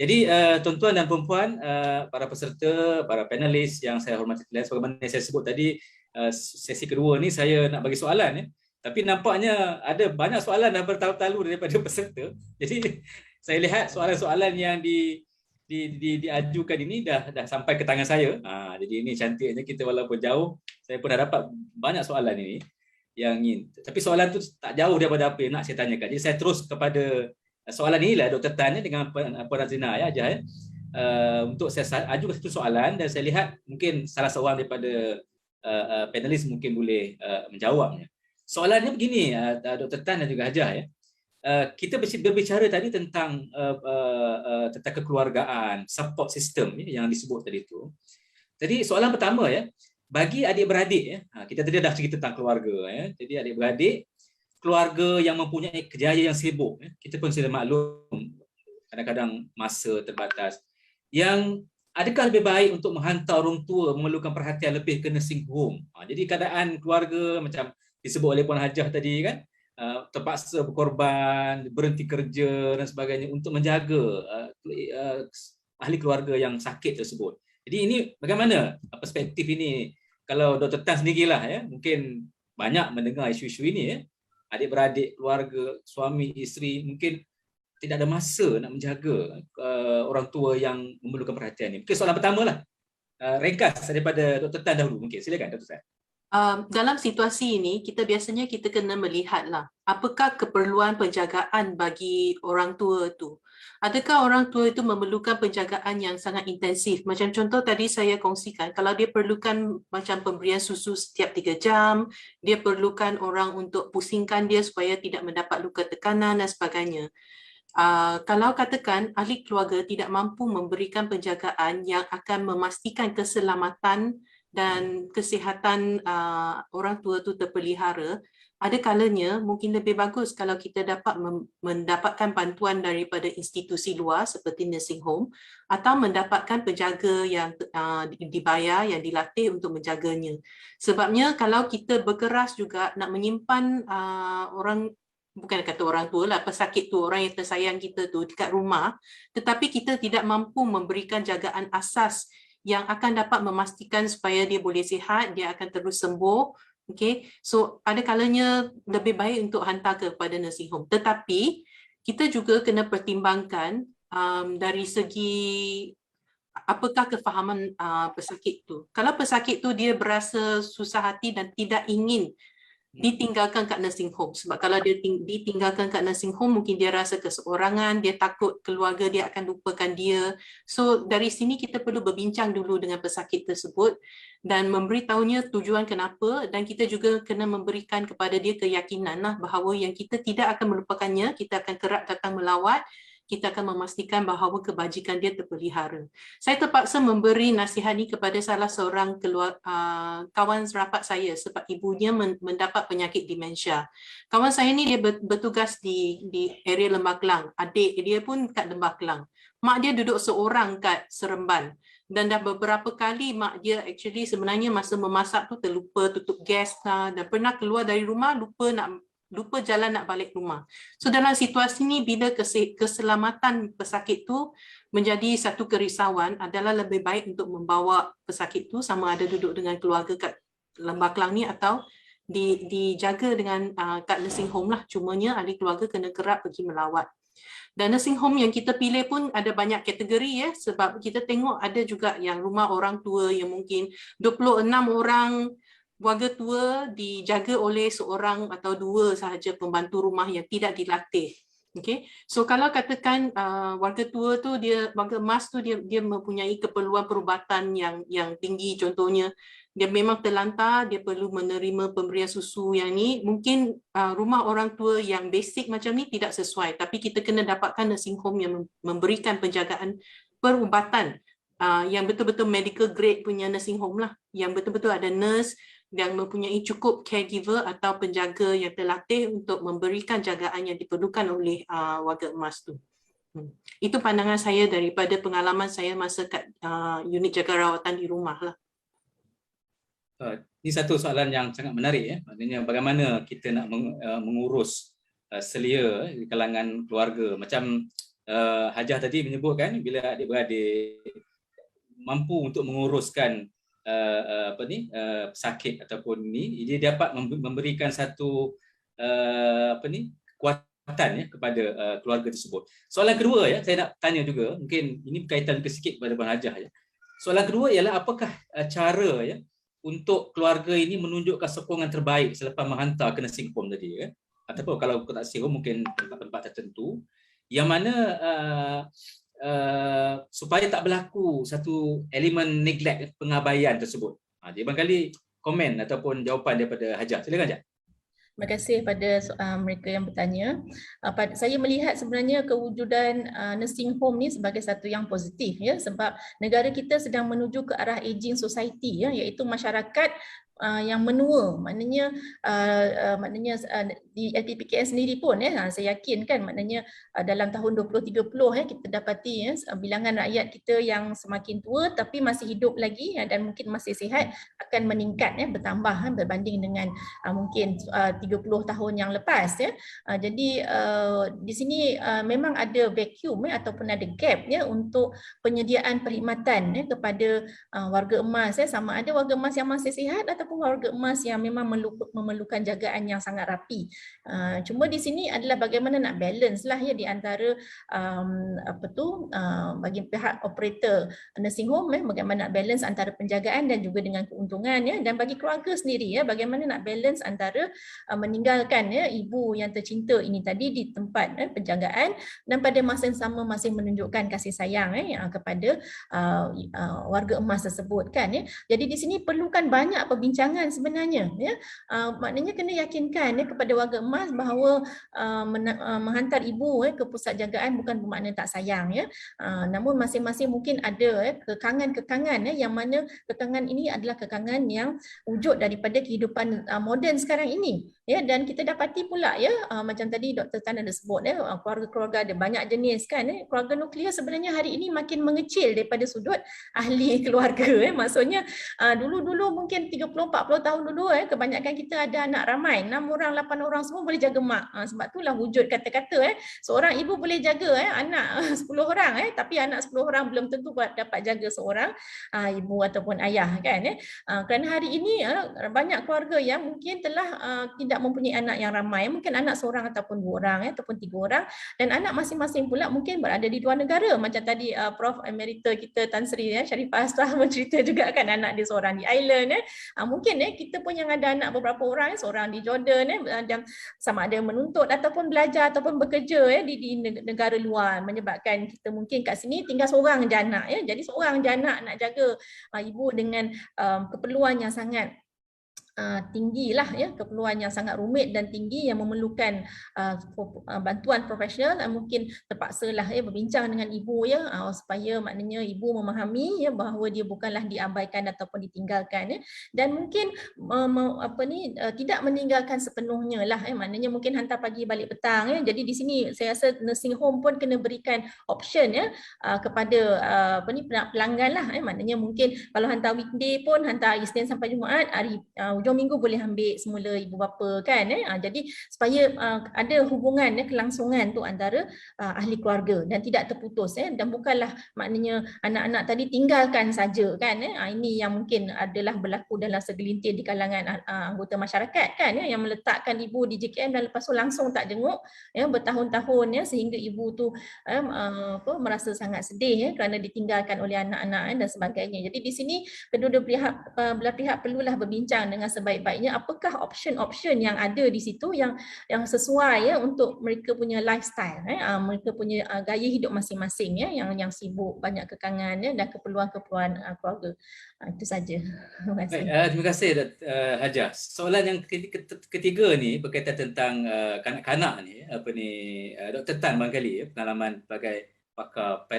Jadi tuan-tuan dan puan-puan, para peserta, para panelis yang saya hormati, sebagaimana saya sebut tadi, sesi kedua ni saya nak bagi soalan ya. Tapi nampaknya ada banyak soalan dah bertalu-talu daripada peserta. Jadi saya lihat soalan-soalan yang diajukan ini dah sampai ke tangan saya. Jadi ini cantiknya kita walaupun jauh, saya pun dah dapat banyak soalan ini yang ingin. Tapi soalan tu tak jauh daripada apa yang nak saya tanyakan. Jadi saya terus kepada soalan inilah Dr. Tan dengan Puan Razina ya Ajah ya. Untuk saya ajukan satu soalan dan saya lihat mungkin salah seorang daripada panelis mungkin boleh menjawabnya. Soalannya begini Dr. Tan dan juga Ajah ya. Kita berbicara tadi tentang kekeluargaan, support system yang disebut tadi itu. Jadi soalan pertama ya, bagi adik-beradik ya, kita tadi dah cerita tentang keluarga ya. Jadi adik-beradik, keluarga yang mempunyai kerjaya yang sibuk, kita pun sudah maklum kadang-kadang masa terbatas. Yang adakah lebih baik untuk menghantar orang tua memerlukan perhatian lebih ke nursing home? Jadi keadaan keluarga macam disebut oleh Puan Hajah tadi kan, terpaksa berkorban, berhenti kerja dan sebagainya untuk menjaga ahli keluarga yang sakit tersebut. Jadi ini bagaimana perspektif ini? Kalau Dr. Tan sendirilah ya, mungkin banyak mendengar isu-isu ini ya. Adik-beradik, keluarga, suami, isteri mungkin tidak ada masa nak menjaga orang tua yang memerlukan perhatian ini. Mungkin soalan pertama lah. Ringkas daripada Dr. Tan dahulu mungkin. Silakan Dr. Tan. Dalam situasi ini, kita biasanya kena melihatlah apakah keperluan penjagaan bagi orang tua itu. Adakah orang tua itu memerlukan penjagaan yang sangat intensif? Macam contoh tadi saya kongsikan, kalau dia perlukan macam pemberian susu setiap 3 jam, dia perlukan orang untuk pusingkan dia supaya tidak mendapat luka tekanan dan sebagainya. Kalau katakan ahli keluarga tidak mampu memberikan penjagaan yang akan memastikan keselamatan dan kesihatan orang tua itu terpelihara, ada kalanya mungkin lebih bagus kalau kita dapat mendapatkan bantuan daripada institusi luar seperti nursing home atau mendapatkan penjaga yang dibayar, yang dilatih untuk menjaganya. Sebabnya kalau kita berkeras juga nak menyimpan orang, bukan kata orang tua lah, pesakit tu, orang yang tersayang kita tu dekat rumah, tetapi kita tidak mampu memberikan jagaan asas yang akan dapat memastikan supaya dia boleh sihat, dia akan terus sembuh. Okay, so ada kalanya lebih baik untuk hantar kepada nursing home. Tetapi kita juga kena pertimbangkan dari segi apakah kefahaman pesakit tu. Kalau pesakit tu dia berasa susah hati dan tidak ingin ditinggalkan kat nursing home, sebab kalau dia ditinggalkan kat nursing home mungkin dia rasa keseorangan, dia takut keluarga dia akan lupakan dia. So dari sini kita perlu berbincang dulu dengan pesakit tersebut dan memberitahunya tujuan kenapa, dan kita juga kena memberikan kepada dia keyakinan lah bahawa yang kita tidak akan melupakannya, kita akan kerap datang melawat, kita akan memastikan bahawa kebajikan dia terpelihara. Saya terpaksa memberi nasihat ini kepada salah seorang kawan rapat saya sebab ibunya mendapat penyakit demensia. Kawan saya ni dia bertugas di area Lembah Kelang. Adik dia pun kat Lembah Kelang. Mak dia duduk seorang kat Seremban. Dan dah beberapa kali mak dia actually sebenarnya masa memasak tu terlupa tutup gas lah, dan pernah keluar dari rumah lupa jalan nak balik rumah. So dalam situasi ni bila keselamatan pesakit tu menjadi satu kerisauan, adalah lebih baik untuk membawa pesakit tu sama ada duduk dengan keluarga kat Lembah Kelang ni atau dijaga dengan kat nursing home lah. Cumanya ahli keluarga kena kerap pergi melawat. Dan nursing home yang kita pilih pun ada banyak kategori ya, sebab kita tengok ada juga yang rumah orang tua yang mungkin 26 orang warga tua dijaga oleh seorang atau dua sahaja pembantu rumah yang tidak dilatih. Okay, so kalau katakan warga tua tu warga emas tu dia mempunyai keperluan perubatan yang tinggi, contohnya dia memang terlantar, dia perlu menerima pemberian susu yang ni, mungkin rumah orang tua yang basic macam ni tidak sesuai, tapi kita kena dapatkan nursing home yang memberikan penjagaan perubatan yang betul-betul medical grade punya nursing home lah, yang betul-betul ada nurse yang mempunyai cukup caregiver atau penjaga yang terlatih untuk memberikan jagaan yang diperlukan oleh warga emas tu. Itu pandangan saya daripada pengalaman saya masa kat unit jaga rawatan di rumah lah. Ini satu soalan yang sangat menarik ya. Maknanya bagaimana kita nak mengurus selia di kalangan keluarga. Macam Hajah tadi menyebutkan bila adik-beradik mampu untuk menguruskan sakit ataupun ni, dia dapat memberikan satu kekuatan ya kepada keluarga tersebut. Soalan kedua ya, saya nak tanya juga, mungkin ini berkaitan sikit kepada Puan Hajah ya. Soalan kedua ialah apakah cara ya untuk keluarga ini menunjukkan sokongan terbaik selepas menghantar ke nursing home tadi ya. Ataupun kalau ke nursing home mungkin tempat-tempat tertentu yang mana supaya tak berlaku satu elemen neglect, pengabaian tersebut. Jadi barangkali komen ataupun jawapan daripada Hajah. Silakan Hajah. Terima kasih pada mereka yang bertanya. Saya melihat sebenarnya kewujudan nursing home ni sebagai satu yang positif ya, sebab negara kita sedang menuju ke arah aging society ya, iaitu masyarakat yang menua, maknanya di LPPKN sendiri pun ya, saya yakin kan, maknanya dalam tahun 2030 ya, kita dapati ya, bilangan rakyat kita yang semakin tua tapi masih hidup lagi ya, dan mungkin masih sihat akan meningkat ya, bertambah ya, berbanding dengan mungkin 30 tahun yang lepas ya. Jadi di sini memang ada vacuum ya, ataupun ada gap ya untuk penyediaan perkhidmatan ya, kepada warga emas ya, sama ada warga emas yang masih sihat ataupun warga emas yang memang memerlukan jagaan yang sangat rapi. Cuma di sini adalah bagaimana nak balance lah ya di antara bagi pihak operator nursing home ya, bagaimana nak balance antara penjagaan dan juga dengan keuntungan ya, dan bagi keluarga sendiri ya, bagaimana nak balance antara meninggalkan ya ibu yang tercinta ini tadi di tempat penjagaan dan pada masa yang sama masih menunjukkan kasih sayang kepada warga emas tersebut kan ya. Jadi di sini perlukan banyak perbincangan sebenarnya ya. Maknanya kena yakinkan ya kepada warga emas bahawa menghantar ibu ke pusat jagaan bukan bermakna tak sayang ya. Namun masing-masing mungkin ada kekangan-kekangan yang mana kekangan ini adalah kekangan yang wujud daripada kehidupan moden sekarang ini ya. Dan kita dapati pula ya, macam tadi Dr. Tan ada sebut ya, keluarga-keluarga ada banyak jenis kan ya. Keluarga nuklear sebenarnya hari ini makin mengecil daripada sudut ahli keluarga ya. Maksudnya dulu-dulu mungkin 30-40 tahun dulu kebanyakan kita ada anak ramai, 6 orang 8 orang semua boleh jaga mak. Sebab itulah wujud kata-kata seorang ibu boleh jaga anak 10 orang tapi anak 10 orang belum tentu dapat jaga seorang ibu ataupun ayah kan ya. Kerana hari ini banyak keluarga yang mungkin telah tidak mempunyai anak yang ramai, mungkin anak seorang ataupun 2 orang ataupun 3 orang, dan anak masing-masing pula mungkin berada di luar negara. Macam tadi Prof Emerita kita Tan Sri Sharifah Asrah mencerita juga kan, anak dia seorang di Ireland mungkin kita pun yang ada anak beberapa orang, seorang di Jordan dan sama ada menuntut ataupun belajar ataupun bekerja di negara luar, menyebabkan kita mungkin kat sini tinggal seorang je anak ya. Jadi seorang je anak nak jaga ibu dengan keperluan yang sangat tinggi lah ya, keperluan yang sangat rumit dan tinggi yang memerlukan bantuan profesional. Mungkin terpaksalah berbincang dengan ibu ya, supaya maknanya ibu memahami ya bahawa dia bukanlah diabaikan ataupun ditinggalkan ya, dan mungkin tidak meninggalkan sepenuhnya lah ya, maknanya mungkin hantar pagi balik petang ya. Jadi di sini saya rasa nursing home pun kena berikan option ya kepada pelanggan lah ya, maknanya mungkin kalau hantar weekday pun hantar Isnin sampai Jumaat, hari hujung minggu boleh ambil semula ibu bapa kan jadi supaya ada hubungan kelangsungan tu antara ahli keluarga dan tidak terputus dan bukanlah maknanya anak-anak tadi tinggalkan saja kan ini yang mungkin adalah berlaku dalam segelintir di kalangan anggota masyarakat kan yang meletakkan ibu di JKM dan lepas tu langsung tak jenguk bertahun-tahun sehingga ibu tu merasa sangat sedih kerana ditinggalkan oleh anak-anak dan sebagainya. Jadi di sini kedua-dua belah pihak perlulah berbincang dengan sebaik-baiknya apakah option-option yang ada di situ yang sesuai untuk mereka punya lifestyle mereka punya gaya hidup masing-masing yang sibuk, banyak kekangan dan keperluan-keperluan keluarga. Itu saja. Terima kasih. Terima kasih Hajah. Soalan yang ketiga ni berkaitan tentang kanak-kanak ni Dr. Tan barangkali pengalaman sebagai pakar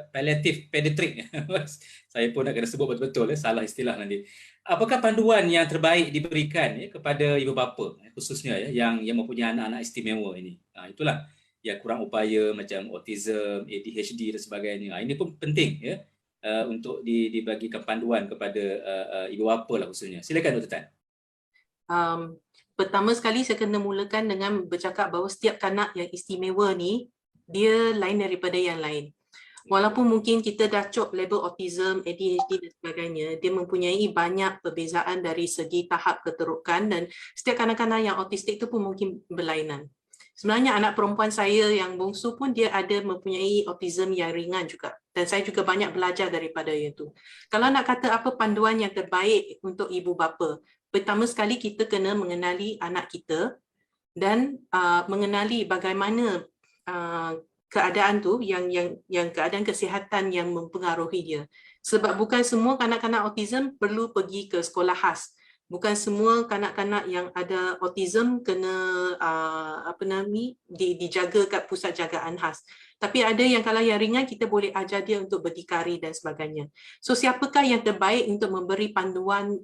palliative pediatric. Saya pun nak kena sebut betul-betul salah istilah nanti. Apakah panduan yang terbaik diberikan kepada ibu bapa khususnya yang mempunyai anak-anak istimewa ini? Itulah yang kurang upaya macam autism, ADHD dan sebagainya. Ini pun penting untuk dibagikan panduan kepada ibu bapa lah khususnya. Silakan Dr. Tan. Pertama sekali saya kena mulakan dengan bercakap bahawa setiap kanak yang istimewa ni dia lain daripada yang lain. Walaupun mungkin kita dah cop label autism, ADHD dan sebagainya, dia mempunyai banyak perbezaan dari segi tahap keterukan dan setiap kanak-kanak yang autistik itu pun mungkin berlainan. Sebenarnya anak perempuan saya yang bongsu pun dia ada mempunyai autism yang ringan juga. Dan saya juga banyak belajar daripada itu. Kalau nak kata apa panduan yang terbaik untuk ibu bapa, pertama sekali kita kena mengenali anak kita dan mengenali bagaimana keadaan tu yang keadaan kesihatan yang mempengaruhi dia. Sebab bukan semua kanak-kanak autism perlu pergi ke sekolah khas. Bukan semua kanak-kanak yang ada autism kena dijaga kat pusat jagaan khas. Tapi ada yang kalau yang ringan kita boleh ajar dia untuk berdikari dan sebagainya. So siapakah yang terbaik untuk memberi panduan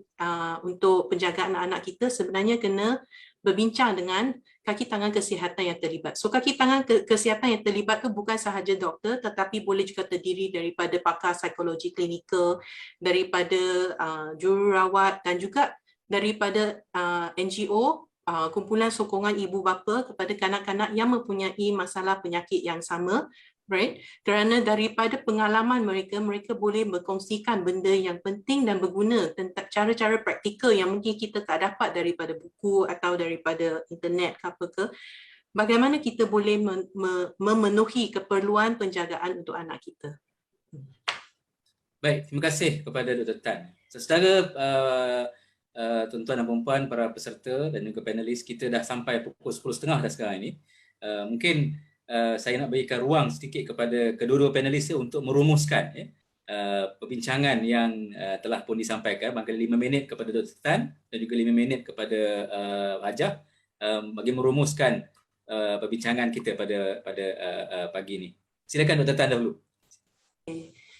untuk penjagaan anak kita? Sebenarnya kena berbincang dengan kaki tangan kesihatan yang terlibat. So kaki tangan kesihatan yang terlibat tu bukan sahaja doktor tetapi boleh juga terdiri daripada pakar psikologi klinikal, daripada jururawat dan juga daripada NGO, kumpulan sokongan ibu bapa kepada kanak-kanak yang mempunyai masalah penyakit yang sama. Right? Kerana daripada pengalaman mereka, mereka boleh berkongsikan benda yang penting dan berguna tentang cara-cara praktikal yang mungkin kita tak dapat daripada buku atau daripada internet ke apa ke. Bagaimana kita boleh memenuhi keperluan penjagaan untuk anak kita. Baik, terima kasih kepada Dr. Tan. Secara tuan-tuan dan puan-puan, para peserta dan juga panelis, kita dah sampai pukul 10.30 dah sekarang ini. Mungkin saya nak berikan ruang sedikit kepada kedua-dua panelis untuk merumuskan perbincangan yang telah pun disampaikan. Barangkali 5 minit kepada Dr. Tan dan juga 5 minit kepada Hajah bagi merumuskan perbincangan kita pada pagi ini. Silakan Dr. Tan dahulu.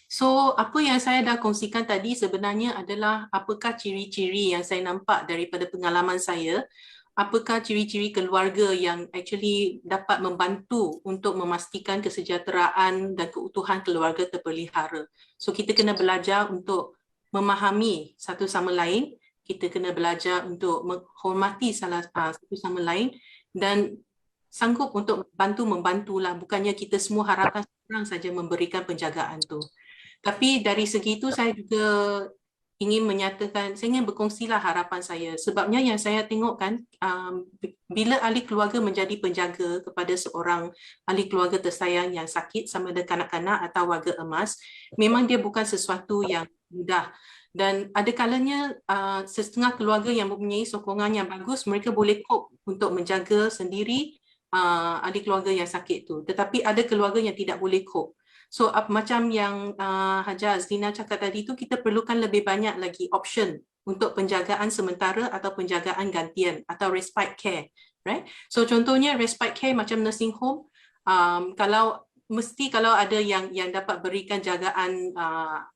So, apa yang saya dah kongsikan tadi sebenarnya adalah apakah ciri-ciri yang saya nampak daripada pengalaman saya. Apakah ciri-ciri keluarga yang actually dapat membantu untuk memastikan kesejahteraan dan keutuhan keluarga terpelihara. So kita kena belajar untuk memahami satu sama lain, kita kena belajar untuk menghormati satu sama lain dan sanggup untuk membantulah. Bukannya kita semua harapkan seorang saja memberikan penjagaan tu. Tapi dari segi itu saya juga ingin menyatakan, saya ingin berkongsilah harapan saya. Sebabnya yang saya tengok kan, bila ahli keluarga menjadi penjaga kepada seorang ahli keluarga tersayang yang sakit sama ada kanak-kanak atau warga emas, memang dia bukan sesuatu yang mudah. Dan ada kalanya setengah keluarga yang mempunyai sokongan yang bagus, mereka boleh cope untuk menjaga sendiri ahli keluarga yang sakit tu. Tetapi ada keluarga yang tidak boleh cope. So macam yang Hajah Azlina cakap tadi tu, kita perlukan lebih banyak lagi option untuk penjagaan sementara atau penjagaan gantian atau respite care, right? So contohnya respite care macam nursing home, kalau ada yang dapat berikan jagaan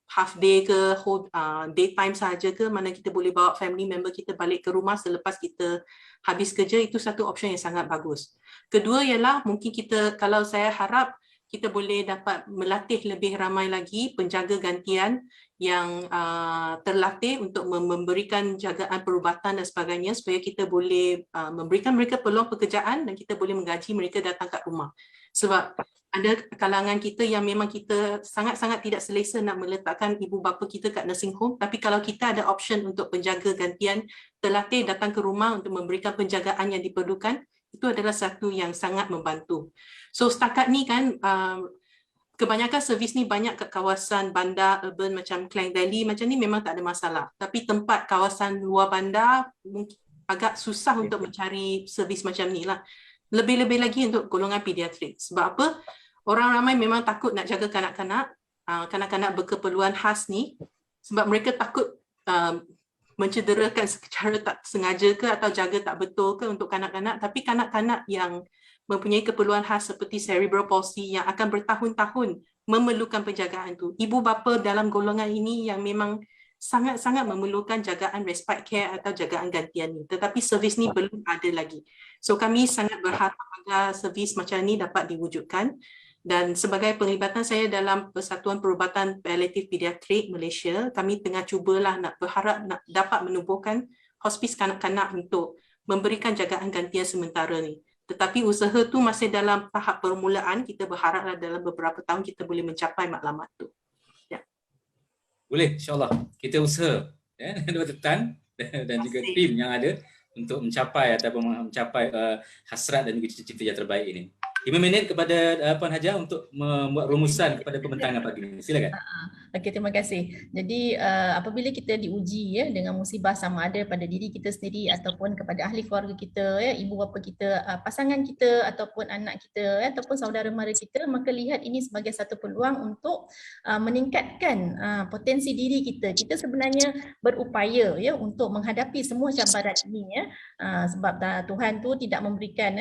half day ke whole daytime sahaja ke, mana kita boleh bawa family member kita balik ke rumah selepas kita habis kerja, itu satu option yang sangat bagus. Kedua ialah mungkin kalau saya harap kita boleh dapat melatih lebih ramai lagi penjaga gantian yang terlatih untuk memberikan jagaan perubatan dan sebagainya supaya kita boleh memberikan mereka peluang pekerjaan dan kita boleh menggaji mereka datang kat rumah. Sebab ada kalangan kita yang memang kita sangat-sangat tidak selesa nak meletakkan ibu bapa kita kat nursing home, tapi kalau kita ada option untuk penjaga gantian terlatih datang ke rumah untuk memberikan penjagaan yang diperlukan, itu adalah satu yang sangat membantu. So setakat ni kan kebanyakan servis ni banyak kat kawasan bandar urban macam Klang Valley macam ni memang tak ada masalah. Tapi tempat kawasan luar bandar mungkin agak susah untuk mencari servis macam ni lah. Lebih-lebih lagi untuk golongan pediatrik. Sebab apa? Orang ramai memang takut nak jaga kanak-kanak berkeperluan khas ni sebab mereka takut mencederakan secara tak sengaja ke atau jaga tak betul ke untuk kanak-kanak. Tapi kanak-kanak yang mempunyai keperluan khas seperti cerebral palsy yang akan bertahun-tahun memerlukan penjagaan tu. Ibu bapa dalam golongan ini yang memang sangat-sangat memerlukan jagaan respite care atau jagaan gantian ni. Tetapi servis ni belum ada lagi. So kami sangat berharap agar servis macam ni dapat diwujudkan. Dan sebagai penglibatan saya dalam Persatuan Perubatan Paliatif Pediatrik Malaysia, kami tengah cubalah berharap dapat menubuhkan hospis kanak-kanak untuk memberikan jagaan gantian sementara ni. Tetapi usaha tu masih dalam tahap permulaan, kita berharaplah dalam beberapa tahun kita boleh mencapai maklumat tu. Boleh, insyaAllah. Kita usaha Dr. Tan dan juga tim yang ada untuk mencapai ataupun mencapai hasrat dan juga cita-cita yang terbaik ini. 5 minit kepada Puan Hajah untuk membuat rumusan kepada pembentangan pagi ini. Silakan. Okey, terima kasih. Jadi apabila kita diuji dengan musibah sama ada pada diri kita sendiri ataupun kepada ahli keluarga kita, ibu bapa kita, pasangan kita ataupun anak kita ataupun saudara mara kita, maka lihat ini sebagai satu peluang untuk meningkatkan potensi diri kita. Kita sebenarnya berupaya untuk menghadapi semua cabaran ini sebab Tuhan tu tidak memberikan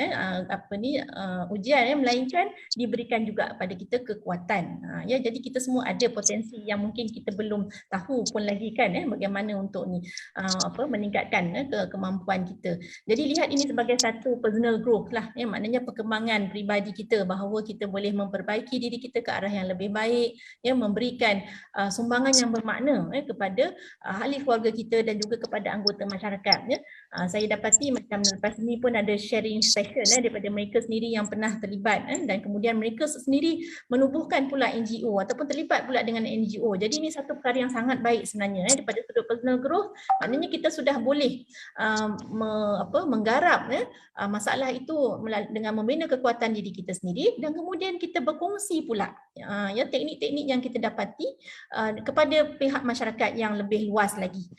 ujian melainkan diberikan juga kepada kita kekuatan. Jadi kita semua ada potensi yang mungkin kita belum tahu pun lagi kan bagaimana untuk meningkatkan kemampuan kita. Jadi lihat ini sebagai satu personal growth lah, maknanya perkembangan peribadi kita, bahawa kita boleh memperbaiki diri kita ke arah yang lebih baik, memberikan sumbangan yang bermakna kepada ahli keluarga kita dan juga kepada anggota masyarakat. Saya dapati macam lepas ini pun ada sharing session daripada mereka sendiri yang pernah terlibat dan kemudian mereka sendiri menubuhkan pula NGO ataupun terlibat pula dengan NGO. Jadi ini satu perkara yang sangat baik sebenarnya daripada sudut personal growth. Maknanya kita sudah boleh menggarap masalah itu dengan membina kekuatan diri kita sendiri dan kemudian kita berkongsi pula teknik-teknik yang kita dapati kepada pihak masyarakat yang lebih luas lagi.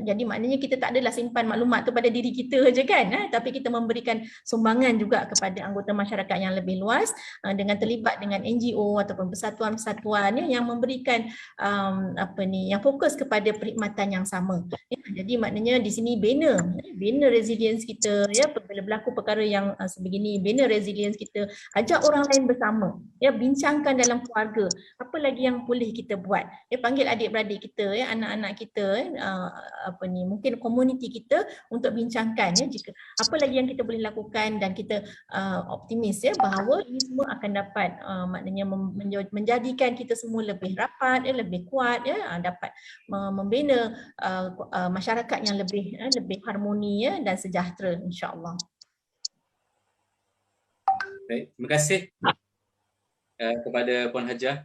Jadi maknanya kita tak adalah simpan maklumat tu pada diri kita je kan, tapi kita memberikan sumbangan juga kepada anggota masyarakat yang lebih luas dengan terlibat dengan NGO ataupun persatuan-persatuan yang memberikan yang fokus kepada perkhidmatan yang sama. Jadi maknanya di sini bina resilience kita bila berlaku perkara yang sebegini, bina resilience kita, ajak orang lain bersama, bincangkan dalam keluarga apa lagi yang boleh kita buat, panggil adik-beradik kita, anak-anak kita, mungkin komuniti kita untuk bincangkan jika apa lagi yang kita boleh lakukan, dan kita optimis bahawa ini semua akan dapat maknanya menjadikan kita semua lebih rapat, lebih kuat, dapat membina masyarakat yang lebih harmoni dan sejahtera, insya-Allah. Baik, terima kasih kepada Puan Hajah.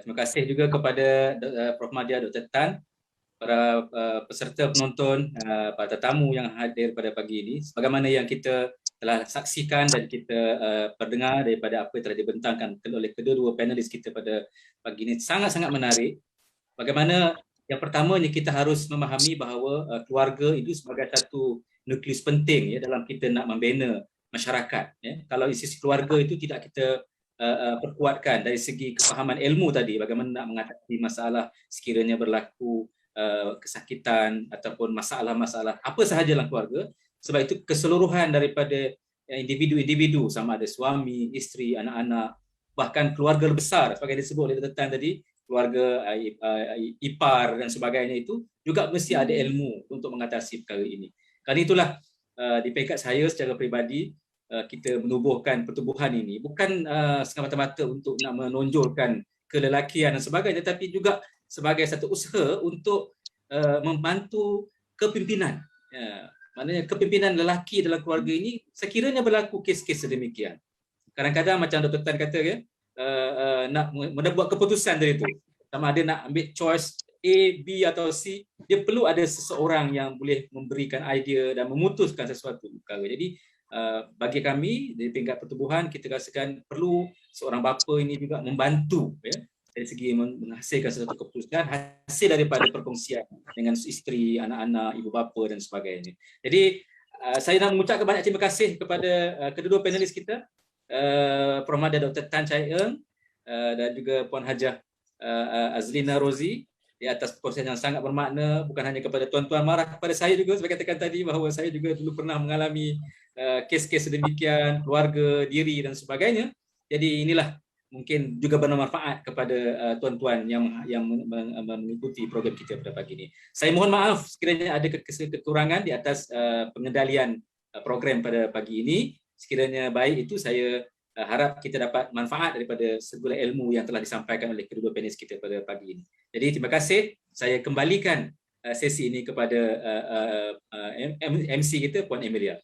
Terima kasih juga kepada Prof. Madya, Dr. Tan, para peserta penonton, para tetamu yang hadir pada pagi ini. Sebagaimana yang kita telah saksikan dan kita perdengar daripada apa yang telah dibentangkan oleh kedua-dua panelis kita pada pagi ini, sangat-sangat menarik. Bagaimana yang pertamanya kita harus memahami bahawa keluarga itu sebagai satu nukleus penting dalam kita nak membina masyarakat. Kalau sisi keluarga itu tidak kita perkuatkan dari segi kefahaman ilmu tadi, bagaimana nak mengatasi masalah sekiranya berlaku kesakitan ataupun masalah-masalah apa sahaja dalam keluarga. Sebab itu keseluruhan daripada individu-individu, sama ada suami, isteri, anak-anak, bahkan keluarga besar sebagai disebut oleh Dr. Tan tadi, keluarga ipar dan sebagainya, itu juga mesti ada ilmu untuk mengatasi perkara ini. Kerana itulah di peringkat saya secara peribadi, kita menubuhkan pertubuhan ini bukan semata-mata untuk nak menonjolkan kelelakian dan sebagainya, tetapi juga sebagai satu usaha untuk membantu kepimpinan. Maknanya kepimpinan lelaki dalam keluarga ini, sekiranya berlaku kes-kes sedemikian, kadang-kadang macam Dr. Tan kata nak buat keputusan dari itu, sama ada nak ambil choice A, B atau C, dia perlu ada seseorang yang boleh memberikan idea dan memutuskan sesuatu perkara. Jadi bagi kami dari peringkat pertubuhan, kita rasakan perlu seorang bapa ini juga membantu dari segi menghasilkan sesuatu keputusan hasil daripada perkongsian dengan isteri, anak-anak, ibu bapa dan sebagainya. Jadi saya nak mengucapkan banyak terima kasih kepada kedua panelis kita, Prof. Madya Dr. Tan Chai Eng dan juga Puan Hajah Azlina Rozi, di atas perkongsian yang sangat bermakna, bukan hanya kepada tuan-tuan marah, kepada saya juga, sebagai katakan tadi bahawa saya juga dulu pernah mengalami kes-kes sedemikian, keluarga, diri dan sebagainya. Jadi inilah mungkin juga bermanfaat kepada tuan-tuan yang mengikuti program kita pada pagi ini. Saya mohon maaf sekiranya ada kekurangan di atas pengendalian program pada pagi ini. Sekiranya baik itu, saya harap kita dapat manfaat daripada segala ilmu yang telah disampaikan oleh kedua panelis kita pada pagi ini. Jadi terima kasih. Saya kembalikan sesi ini kepada MC kita, Puan Emilia.